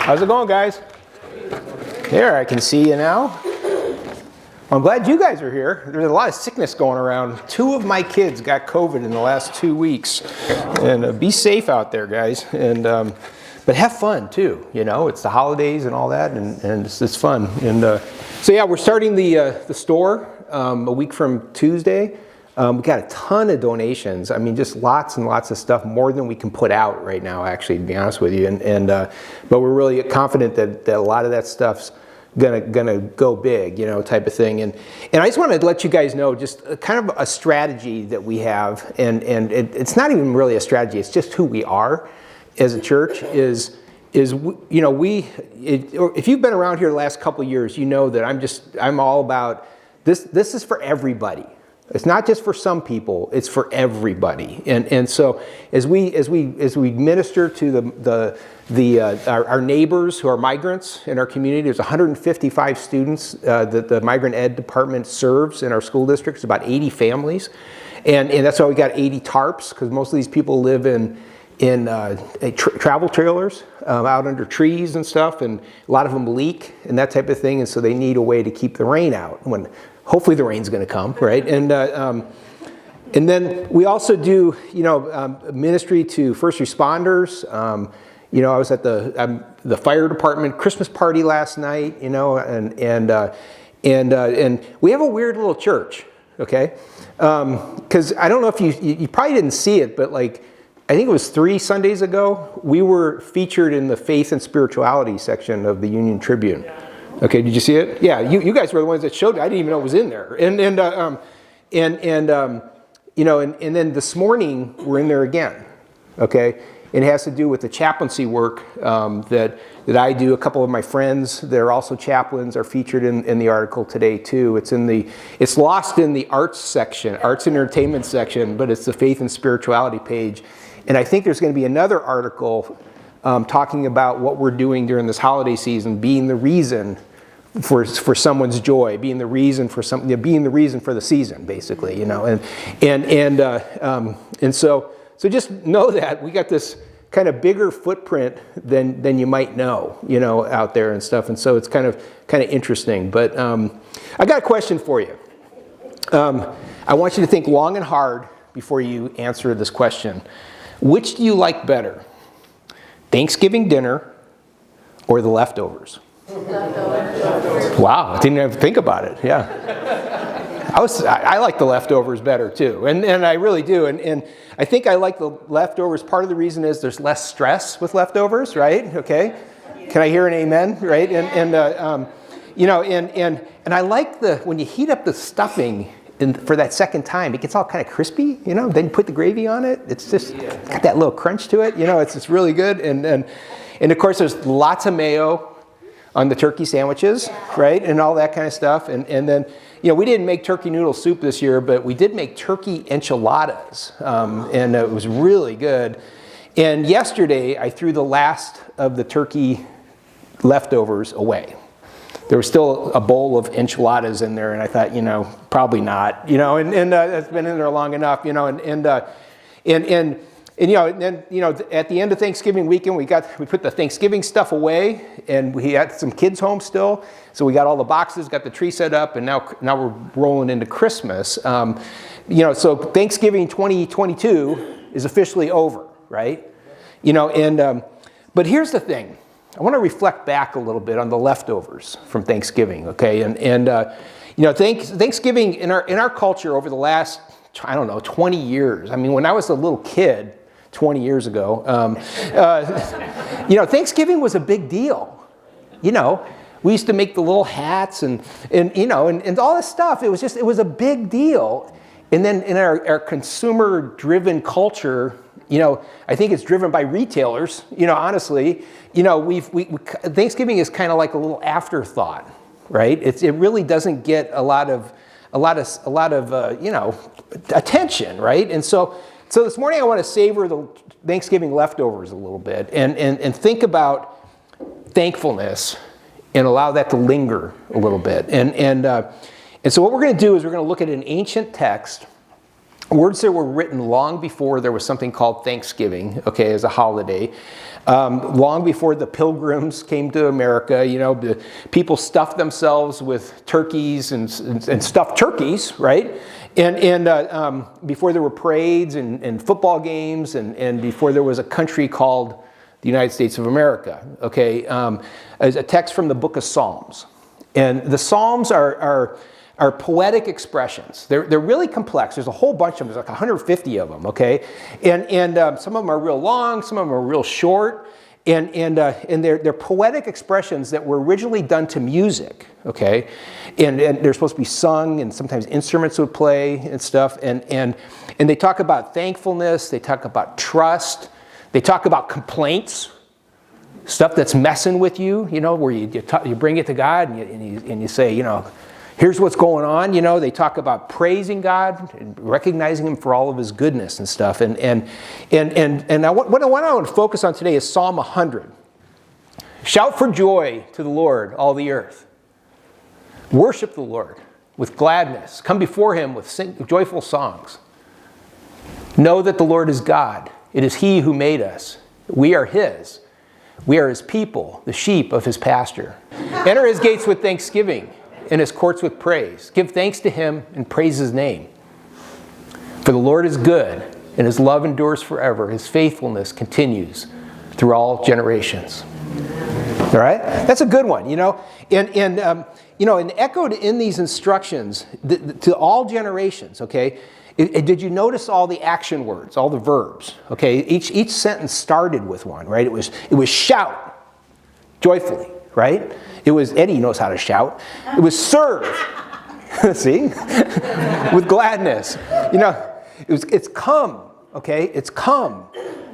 How's it going, guys? There, I can see you now. I'm glad you guys are here. There's a lot of sickness going around. 2 of my kids got COVID in the last 2 weeks. And be safe out there, guys. And but have fun, too. You know, it's the holidays and all that, and it's fun. And so, yeah, we're starting the store a week from Tuesday. We got a ton of donations. I mean, just lots and lots of stuff, more than we can put out right now, actually, to be honest with you. But we're really confident that a lot of that stuff's gonna go big, you know, type of thing. And I just wanted to let you guys know just kind of a strategy that we have, and it's not even really a strategy. It's just who we are as a church. Is you know, if you've been around here the last couple of years, you know that I'm all about this. This is for everybody. It's not just for some people, it's for everybody. And so as we minister to our neighbors who are migrants in our community, there's 155 students that the migrant ed department serves in our school district. It's about 80 families. And that's why we got 80 tarps, because most of these people live in travel trailers out under trees and stuff, and a lot of them leak and that type of thing, and so they need a way to keep the rain out when hopefully the rain's going to come, right? And then we also do, you know, ministry to first responders. You know, I was at the fire department Christmas party last night, you know, and we have a weird little church, okay? Because I don't know if you probably didn't see it, but like, I think it was 3 Sundays ago, we were featured in the faith and spirituality section of the Union Tribune. Okay, did you see it? Yeah, you guys were the ones that showed it. I didn't even know it was in there. And you know, and then this morning we're in there again. Okay, it has to do with the chaplaincy work that I do. A couple of my friends, they're also chaplains, are featured in the article today too. It's lost in the arts section, arts and entertainment section, but it's the faith and spirituality page. And I think there's going to be another article talking about what we're doing during this holiday season, being the reason for someone's joy, being the reason for something, being the reason for the season, basically, you know. And so just know that we got this kind of bigger footprint than you might know, you know, out there and stuff. And so it's kind of interesting. But I got a question for you. I want you to think long and hard before you answer this question. Which do you like better? Thanksgiving dinner or the leftovers? Wow, I didn't even think about it. Yeah, I like the leftovers better too, and I really do. And I think I like the leftovers. Part of the reason is there's less stress with leftovers, right? Okay, can I hear an amen? Right? And you know, and I like when you heat up the stuffing. For that second time, it gets all kind of crispy, you know. Then you put the gravy on it. It's just got that little crunch to it, you know. It's really good, and of course there's lots of mayo on the turkey sandwiches, right, and all that kind of stuff. And then, you know, we didn't make turkey noodle soup this year, but we did make turkey enchiladas, and it was really good. And yesterday I threw the last of the turkey leftovers away. There was still a bowl of enchiladas in there, and I thought, you know, probably not, you know, and it's been in there long enough, you know, and you know, and then, you know, at the end of Thanksgiving weekend, we put the Thanksgiving stuff away, and we had some kids home still, so we got all the boxes, got the tree set up, and now we're rolling into Christmas. You know, so Thanksgiving 2022 is officially over, right? You know, and but here's the thing. I want to reflect back a little bit on the leftovers from Thanksgiving, okay? And you know, Thanksgiving in our culture over the last, I don't know, 20 years. I mean, when I was a little kid, 20 years ago, you know, Thanksgiving was a big deal. You know, we used to make the little hats and you know, and all this stuff. It was a big deal. And then in our consumer-driven culture, you know, I think it's driven by retailers. You know, honestly, you know, Thanksgiving is kind of like a little afterthought, right? It really doesn't get a lot of you know, attention, right? And so this morning I want to savor the Thanksgiving leftovers a little bit and think about thankfulness and allow that to linger a little bit. And so what we're going to do is we're going to look at an ancient text Words that were written long before there was something called Thanksgiving, okay, as a holiday. Long before the Pilgrims came to America, the people stuffed themselves with turkeys and stuffed turkeys, right? And before there were parades and football games, and before there was a country called the United States of America, okay? As a text from the book of Psalms. And the Psalms are poetic expressions. They're really complex. There's a whole bunch of them. There's like 150 of them, okay? And some of them are real long, some of them are real short, and they're poetic expressions that were originally done to music, okay? And they're supposed to be sung, and sometimes instruments would play and stuff. And they talk about thankfulness. They talk about trust. They talk about complaints, stuff that's messing with you, where you bring it to God and you say, here's what's going on. They talk about praising God and recognizing Him for all of His goodness and stuff. And what I want to focus on today is Psalm 100. Shout for joy to the Lord, all the earth. Worship the Lord with gladness. Come before Him with joyful songs. Know that the Lord is God. It is He who made us. We are His. We are His people, the sheep of His pasture. Enter His gates with thanksgiving, and His courts with praise. Give thanks to Him and praise His name. For the Lord is good, and His love endures forever. His faithfulness continues through all generations. All right? That's a good one, And echoed in these instructions to all generations, okay? Did you notice all the action words, all the verbs? Okay, each sentence started with one, right? It was shout joyfully, right? It was Eddie knows how to shout. It was serve, see, with gladness. It's come, okay? It's come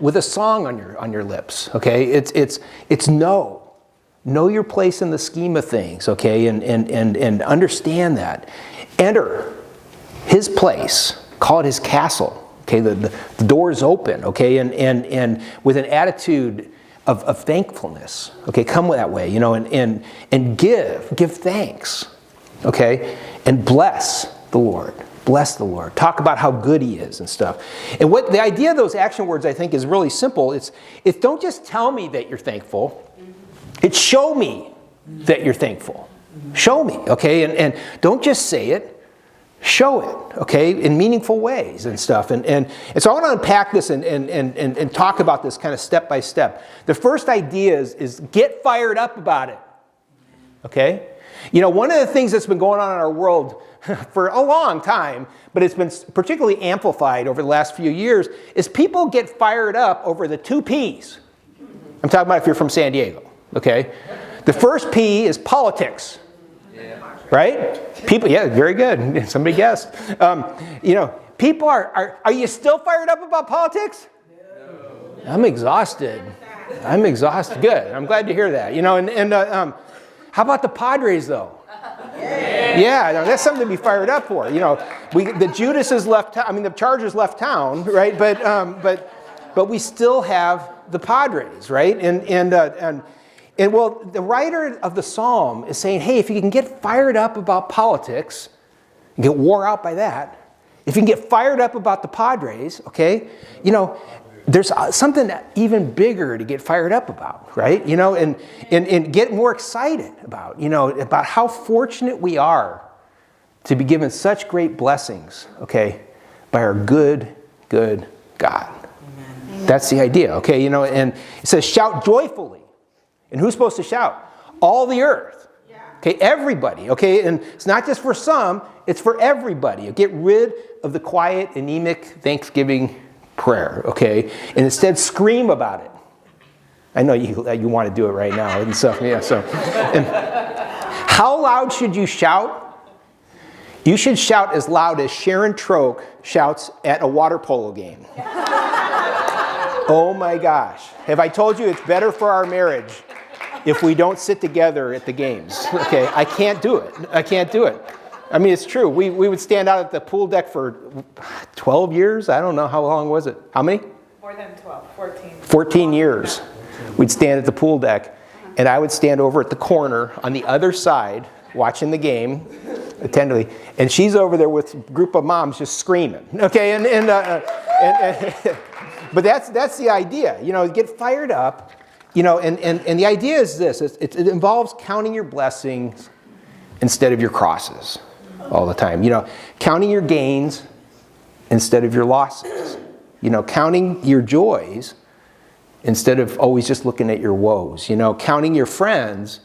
with a song on your lips, okay? It's know your place in the scheme of things, okay? And understand that. Enter His place. Call it His castle. Okay, the door is open. Okay, and with an attitude of thankfulness. Okay, come that way. And give thanks. Okay, and bless the Lord. Bless the Lord. Talk about how good He is and stuff. And what the idea of those action words I think is really simple. It's don't just tell me that you're thankful. It's show me that you're thankful. Show me. Okay, and don't just say it. Show it, okay, in meaningful ways and stuff. And so I want to unpack this and talk about this kind of step by step. The first idea is get fired up about it, okay? One of the things that's been going on in our world for a long time, but it's been particularly amplified over the last few years, is people get fired up over the 2 P's. I'm talking about if you're from San Diego, okay? The first P is politics. Right? People, yeah, very good. Somebody guessed. People are you still fired up about politics? No. I'm exhausted. Good. I'm glad to hear that. How about the Padres though? Yeah, that's something to be fired up for. The Judases left town. The Chargers left town, right? But we still have the Padres, right? And well, the writer of the psalm is saying, hey, if you can get fired up about politics and get wore out by that, if you can get fired up about the Padres, okay, there's something even bigger to get fired up about, right? And get more excited about how fortunate we are to be given such great blessings, okay, by our good God. Amen. That's the idea, okay, and it says shout joyfully. And who's supposed to shout? All the earth. Yeah. Okay, everybody. Okay, and it's not just for some, it's for everybody. Get rid of the quiet, anemic Thanksgiving prayer, okay? And instead scream about it. I know you want to do it right now and stuff. Yeah, so. And how loud should you shout? You should shout as loud as Sharon Troke shouts at a water polo game. Oh my gosh. Have I told you it's better for our marriage if we don't sit together at the games? Okay, I can't do it. It's true. We would stand out at the pool deck for 12 years. I don't know, how long was it? How many? More than 12, 14. 14 years. We'd stand at the pool deck, and I would stand over at the corner on the other side watching the game, tenderly. And she's over there with a group of moms just screaming. Okay, but that's the idea. Get fired up. And the idea is this. It involves counting your blessings instead of your crosses all the time. Counting your gains instead of your losses. Counting your joys instead of always just looking at your woes. Counting your friends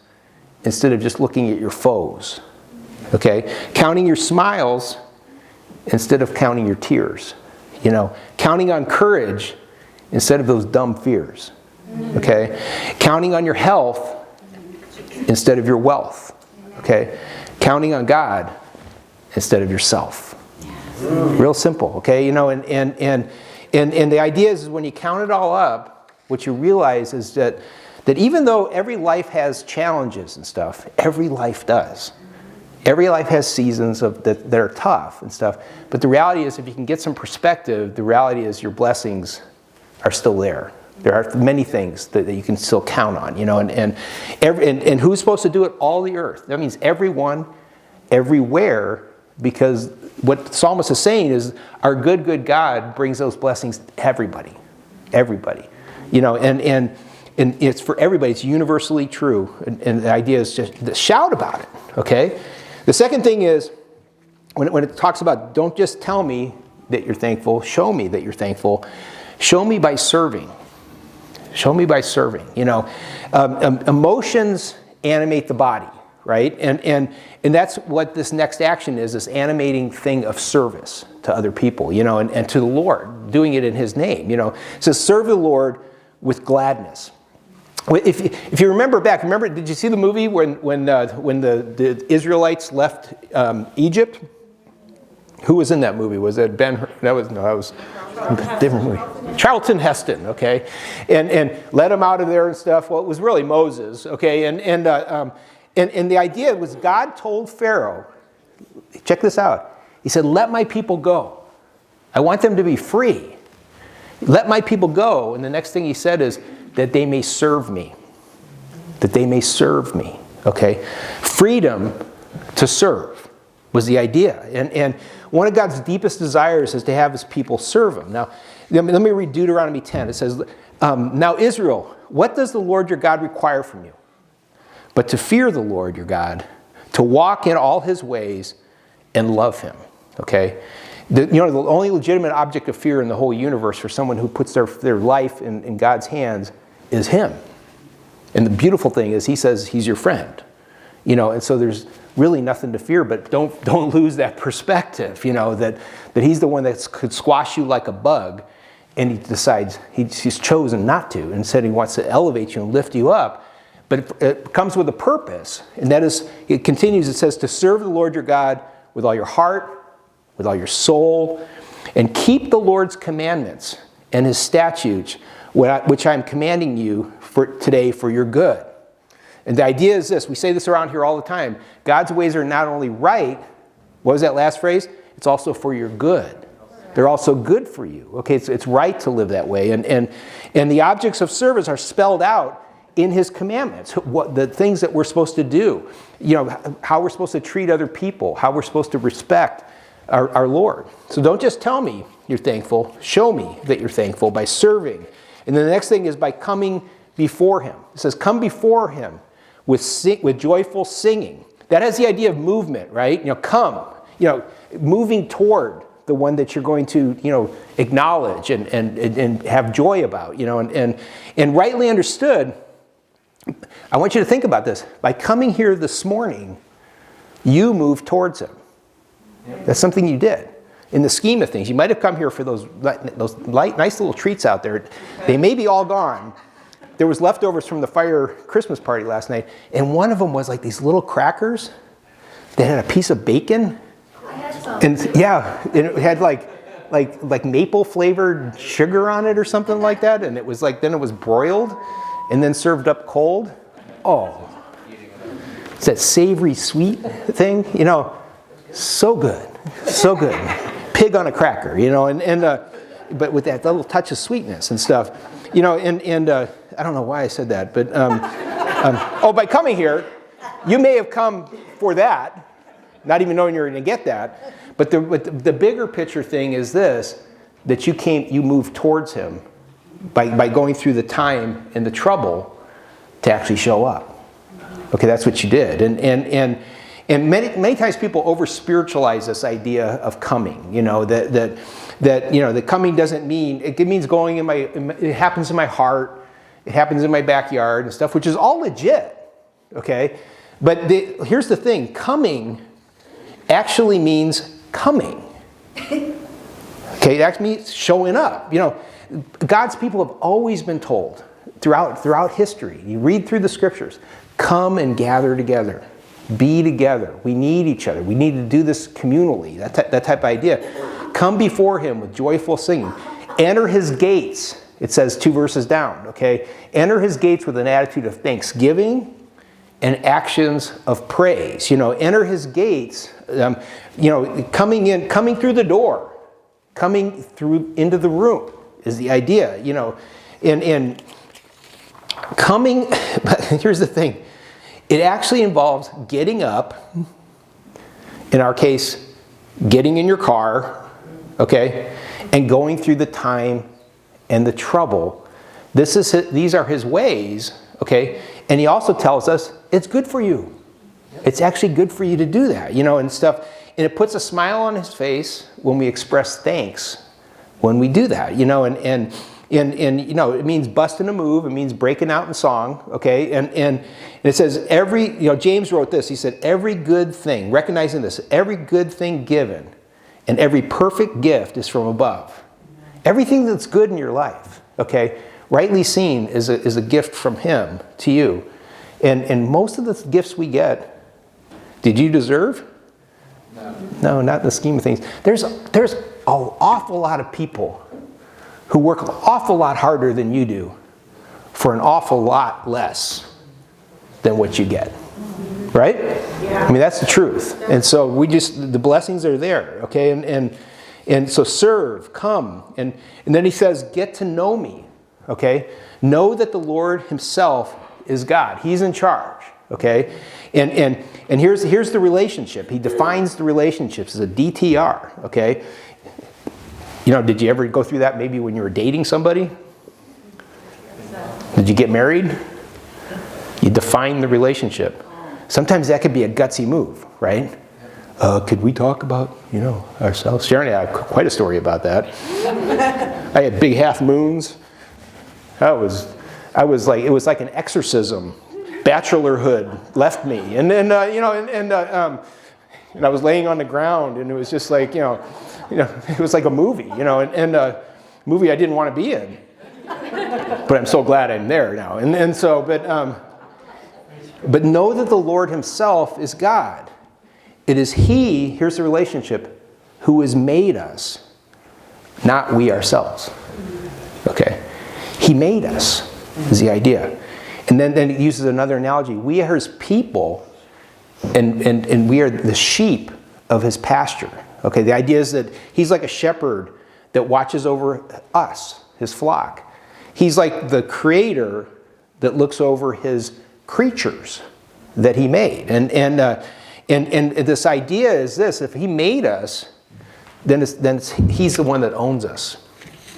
instead of just looking at your foes. Okay? Counting your smiles instead of counting your tears. Counting on courage instead of those dumb fears. Okay? Counting on your health instead of your wealth. Okay? Counting on God instead of yourself. Real simple, okay? And the idea is when you count it all up, what you realize is that even though every life has challenges and stuff, every life does. Every life has seasons that are tough and stuff. But the reality is, if you can get some perspective, the reality is your blessings are still there. There are many things that you can still count on, and who's supposed to do it? All the earth. That means everyone, everywhere, because what the psalmist is saying is our good God brings those blessings to everybody. Everybody. And it's for everybody. It's universally true. And the idea is just to shout about it, okay? The second thing is, when it talks about don't just tell me that you're thankful, show me that you're thankful. Show me by serving. Show me by serving. Emotions animate the body, right? And that's what this next action is, this animating thing of service to other people, and to the Lord, doing it in His name. It says, serve the Lord with gladness. If you remember back, did you see the movie when the Israelites left Egypt? Who was in that movie? Was it Ben? That was a different movie. Charlton Heston, okay, and let them out of there and stuff. Well, it was really Moses, okay, and the idea was God told Pharaoh, check this out. He said, "Let my people go. I want them to be free. Let my people go." And the next thing he said is that they may serve me. That they may serve me. Okay, freedom to serve was the idea, and one of God's deepest desires is to have His people serve Him. Now, let me read Deuteronomy 10. It says, "Now Israel, what does the Lord your God require from you? But to fear the Lord your God, to walk in all His ways, and love Him." Okay? The only legitimate object of fear in the whole universe for someone who puts their life in God's hands is Him. And the beautiful thing is He says He's your friend. And so there's really nothing to fear, but don't lose that perspective, that He's the one that could squash you like a bug, and He decides He's chosen not to. Instead, He wants to elevate you and lift you up. But it comes with a purpose, and that is, it continues, it says, to serve the Lord your God with all your heart, with all your soul, and keep the Lord's commandments and His statutes, which I am commanding you today for your good. And the idea is this, we say this around here all the time, God's ways are not only right, what was that last phrase? It's also for your good. They're also good for you. Okay, it's right to live that way. And the objects of service are spelled out in His commandments, the things that we're supposed to do, how we're supposed to treat other people, how we're supposed to respect our Lord. So don't just tell me you're thankful, show me that you're thankful by serving. And then the next thing is by coming before Him. It says, come before Him with joyful singing. That has the idea of movement, right? Moving toward the one that you're going to, acknowledge and have joy about, and rightly understood. I want you to think about this. By coming here this morning, you moved towards Him. That's something you did. In the scheme of things, you might have come here for those nice little treats out there. They may be all gone. There was leftovers from the fire Christmas party last night, and one of them was like these little crackers that had a piece of bacon. I had some. And it had like maple flavored sugar on it or something like that, and it was then it was broiled and then served up cold. Oh, it's that savory sweet thing, so good, so good. Pig on a cracker, but with that little touch of sweetness and stuff, I don't know why I said that, but by coming here, you may have come for that, not even knowing you're going to get that. But the bigger picture thing is this, that you moved towards him by going through the time and the trouble to actually show up. Okay, that's what you did. And many times people over-spiritualize this idea of coming, that coming doesn't mean, it means going it happens in my heart, it happens in my backyard and stuff, which is all legit, okay? But here's the thing, coming actually means coming. Okay, that means showing up. God's people have always been told throughout history, you read through the scriptures, come and gather together. Be together. We need each other. We need to do this communally, that type of idea. Come before him with joyful singing. Enter his gates. It says 2 verses down, okay? Enter his gates with an attitude of thanksgiving and actions of praise. Enter his gates, coming through the door, coming through into the room is the idea, and coming, but here's the thing. It actually involves getting up, in our case, getting in your car, okay, and going through the time and the trouble. These are his ways, okay, and he also tells us it's good for you. It's actually good for you to do that, and stuff. And it puts a smile on his face when we express thanks when we do that, and it means busting a move. It means breaking out in song, okay? And it says James wrote this. He said, every good thing, recognizing this, every good thing given and every perfect gift is from above. Everything that's good in your life, okay, rightly seen is a gift from him to you. And most of the gifts we get, did you deserve? No, not in the scheme of things. There's an awful lot of people who work an awful lot harder than you do for an awful lot less than what you get. Right? Yeah. I mean, that's the truth. And so the blessings are there, okay? And so serve, come. And then he says, get to know me, okay? Know that the Lord himself is God. He's in charge, okay? And here's the relationship. He defines the relationships as a DTR, okay? Did you ever go through that maybe when you were dating somebody? Did you get married? You define the relationship. Sometimes that could be a gutsy move, right? Could we talk about, ourselves? Sharon had quite a story about that. I had big half moons. I was like, it was like an exorcism. Bachelorhood left me. And then, and I was laying on the ground and it was just like, it was like a movie, and a movie I didn't want to be in. But I'm so glad I'm there now. But know that the Lord himself is God. It is he, here's the relationship, who has made us, not we ourselves. Okay? He made us, is the idea. And then it uses another analogy. We are his people, and we are the sheep of his pasture. Okay, the idea is that he's like a shepherd that watches over us, his flock. He's like the creator that looks over his creatures that he made. And this idea is this: if he made us, then he's the one that owns us.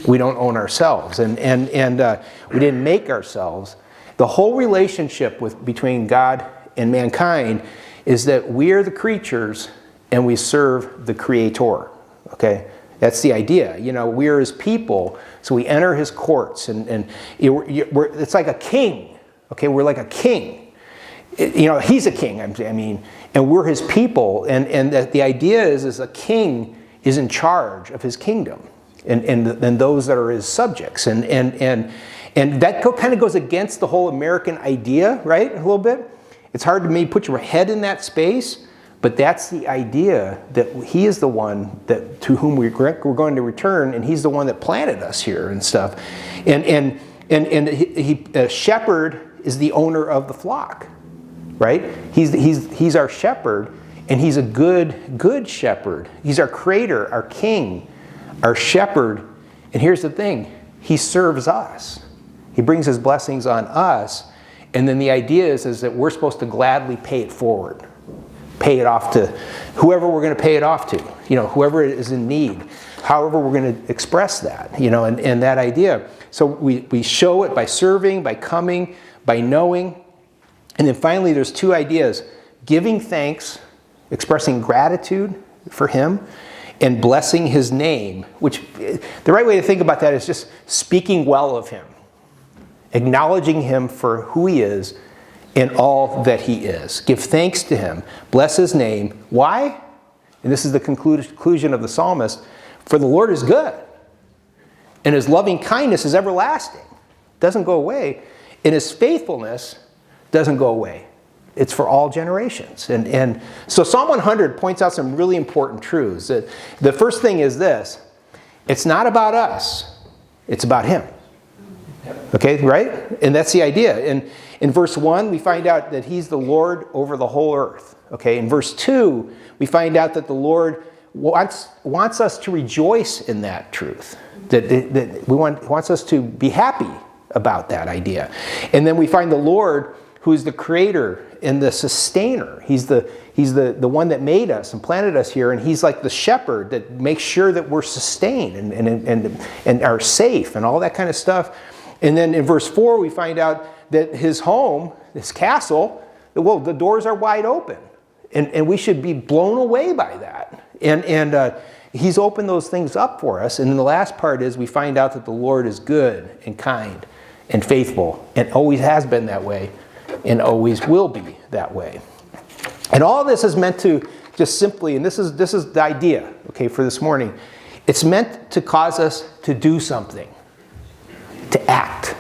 We don't own ourselves, and we didn't make ourselves. The whole relationship between God and mankind is that we are the creatures and we serve the Creator. Okay, that's the idea. We are his people, so we enter his courts, and it's like a king. Okay, we're like a king. He's a king. And we're his people, and the idea is a king is in charge of his kingdom, and those that are his subjects, and that kind of goes against the whole American idea, right? A little bit. It's hard to maybe put your head in that space, but that's the idea that he is the one to whom we're going to return, and he's the one that planted us here and stuff, and a shepherd is the owner of the flock, right? He's our shepherd, and he's a good shepherd. He's our creator, our king, our shepherd, and here's the thing: he serves us. He brings his blessings on us, and then the idea is that we're supposed to gladly pay it forward. pay it off to whoever we're going to pay it off to, whoever is in need, however we're going to express that, and that idea. So we show it by serving, by coming, by knowing. And then finally, there's two ideas: giving thanks, expressing gratitude for him, and blessing his name, which the right way to think about that is just speaking well of him, acknowledging him for who he is and all that he is. Give thanks to him, bless his name. Why? And this is the conclusion of the psalmist: for the Lord is good, and his loving kindness is everlasting, doesn't go away, and his faithfulness doesn't go away. It's for all generations. And so Psalm 100 points out some really important truths. The first thing is this: it's not about us, it's about him. Okay, right? And that's the idea. And in verse 1, we find out that he's the Lord over the whole earth. Okay, in verse 2, we find out that the Lord wants us to rejoice in that truth. That wants us to be happy about that idea. And then we find the Lord, who's the creator and the sustainer. He's the one that made us and planted us here, and he's like the shepherd that makes sure that we're sustained and are safe and all that kind of stuff. And then in verse 4, we find out that his home, his castle, well, the doors are wide open, and we should be blown away by that. And he's opened those things up for us. And then the last part is we find out that the Lord is good and kind and faithful, and always has been that way, and always will be that way. And all this is meant to just simply, and this is the idea, okay, for this morning. It's meant to cause us to do something, to act,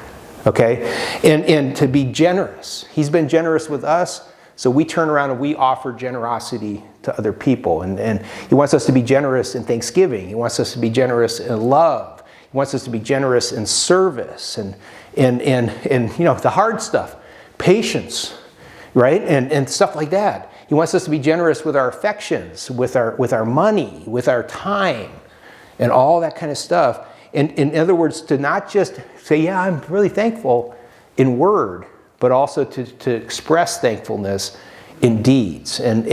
okay, and to be generous. He's been generous with us, so we turn around and we offer generosity to other people. And he wants us to be generous in thanksgiving. He wants us to be generous in love. He wants us to be generous in service and the hard stuff. Patience, right? And stuff like that. He wants us to be generous with our affections, with our money, with our time, and all that kind of stuff. And in other words, to not just say, yeah, I'm really thankful in word, but also to express thankfulness in deeds. And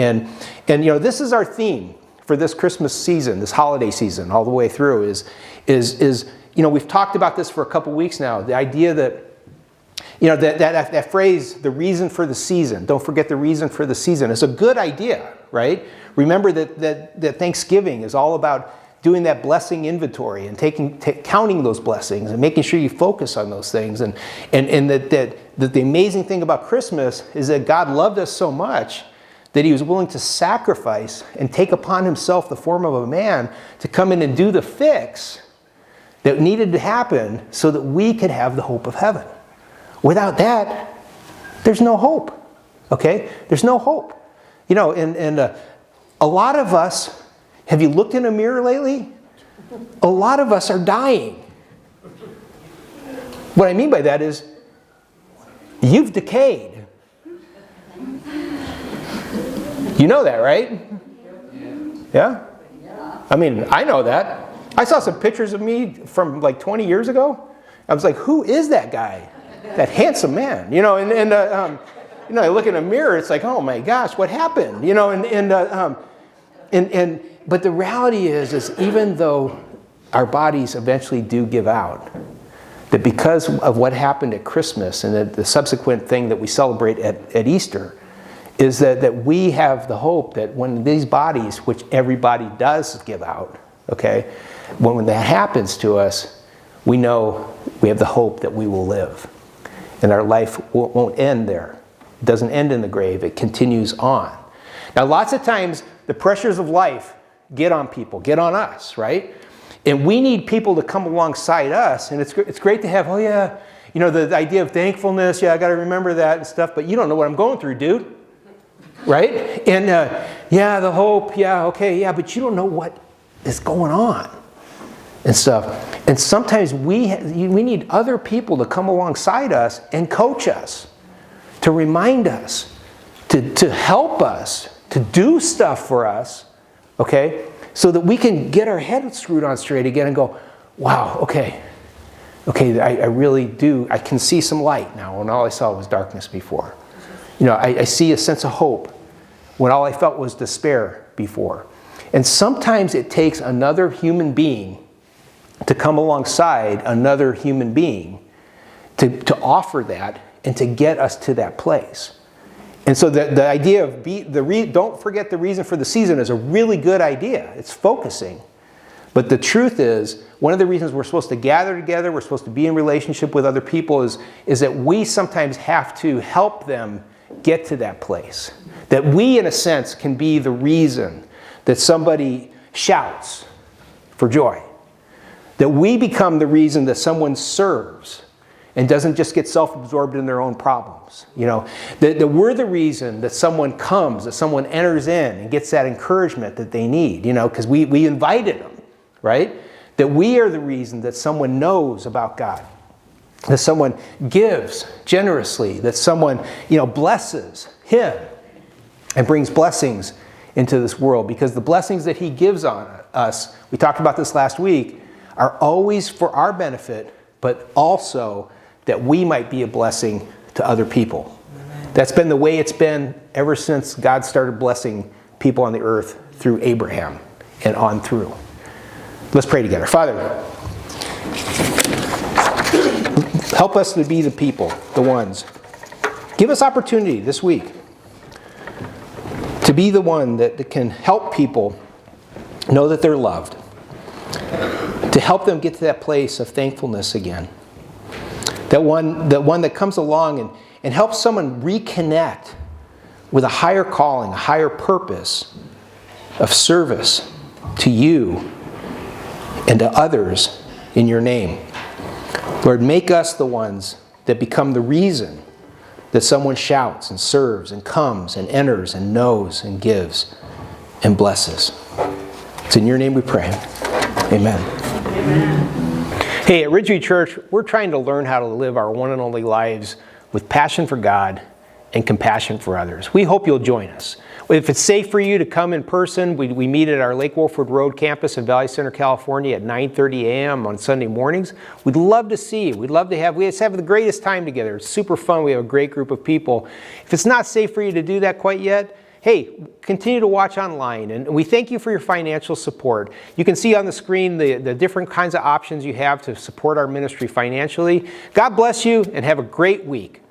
this is our theme for this Christmas season, this holiday season, all the way through is we've talked about this for a couple weeks now. The idea that that phrase, the reason for the season. Don't forget the reason for the season. It's a good idea, right? Remember that Thanksgiving is all about doing that blessing inventory and counting those blessings and making sure you focus on those things. And that the amazing thing about Christmas is that God loved us so much that he was willing to sacrifice and take upon himself the form of a man to come in and do the fix that needed to happen so that we could have the hope of heaven. Without that, there's no hope, okay? There's no hope. A lot of us, have you looked in a mirror lately? A lot of us are dying. What I mean by that is, you've decayed. You know that, right? Yeah? I mean, I know that. I saw some pictures of me from like 20 years ago. I was like, who is that guy? That handsome man, I look in a mirror, it's like, oh my gosh, what happened? But the reality is even though our bodies eventually do give out, that because of what happened at Christmas and the subsequent thing that we celebrate at Easter, is that we have the hope that when these bodies, which everybody does give out, okay, when that happens to us, we know we have the hope that we will live. And our life won't end there. It doesn't end in the grave. It continues on. Now, lots of times, the pressures of life get on people, get on us, right? And we need people to come alongside us. And it's great to have, the idea of thankfulness. Yeah, I got to remember that and stuff. But you don't know what I'm going through, dude. Right? And the hope. Yeah, okay. Yeah, but you don't know what is going on. And stuff. And sometimes we need other people to come alongside us and coach us, to remind us, to help us, to do stuff for us, okay? So that we can get our head screwed on straight again and go, wow, okay, I really do. I can see some light now when all I saw was darkness before. I see a sense of hope when all I felt was despair before. And sometimes it takes another human being to come alongside another human being to offer that and to get us to that place. And so the idea of don't forget the reason for the season is a really good idea. It's focusing. But the truth is, one of the reasons we're supposed to gather together, we're supposed to be in relationship with other people is that we sometimes have to help them get to that place. That we, in a sense, can be the reason that somebody shouts for joy. That we become the reason that someone serves and doesn't just get self-absorbed in their own problems. That we're the reason that someone comes, that someone enters in and gets that encouragement that they need, because we invited them, right? That we are the reason that someone knows about God. That someone gives generously, that someone, blesses him and brings blessings into this world, because the blessings that he gives on us, we talked about this last week, are always for our benefit, but also that we might be a blessing to other people. Amen. That's been the way it's been ever since God started blessing people on the earth through Abraham and on through. Let's pray together. Father, help us to be the people, the ones. Give us opportunity this week to be the one that can help people know that they're loved. To help them get to that place of thankfulness again. That one that comes along and helps someone reconnect with a higher calling, a higher purpose of service to you and to others in your name. Lord, make us the ones that become the reason that someone shouts and serves and comes and enters and knows and gives and blesses. It's in your name we pray. Amen. Amen. Hey, at Ridgeview Church, we're trying to learn how to live our one and only lives with passion for God and compassion for others. We hope you'll join us. If it's safe for you to come in person, we meet at our Lake Wolford Road campus in Valley Center, California at 9:30 a.m. on Sunday mornings. We'd love to see you. We just have the greatest time together. It's super fun. We have a great group of people. If it's not safe for you to do that quite yet, hey, continue to watch online, and we thank you for your financial support. You can see on the screen the different kinds of options you have to support our ministry financially. God bless you, and have a great week.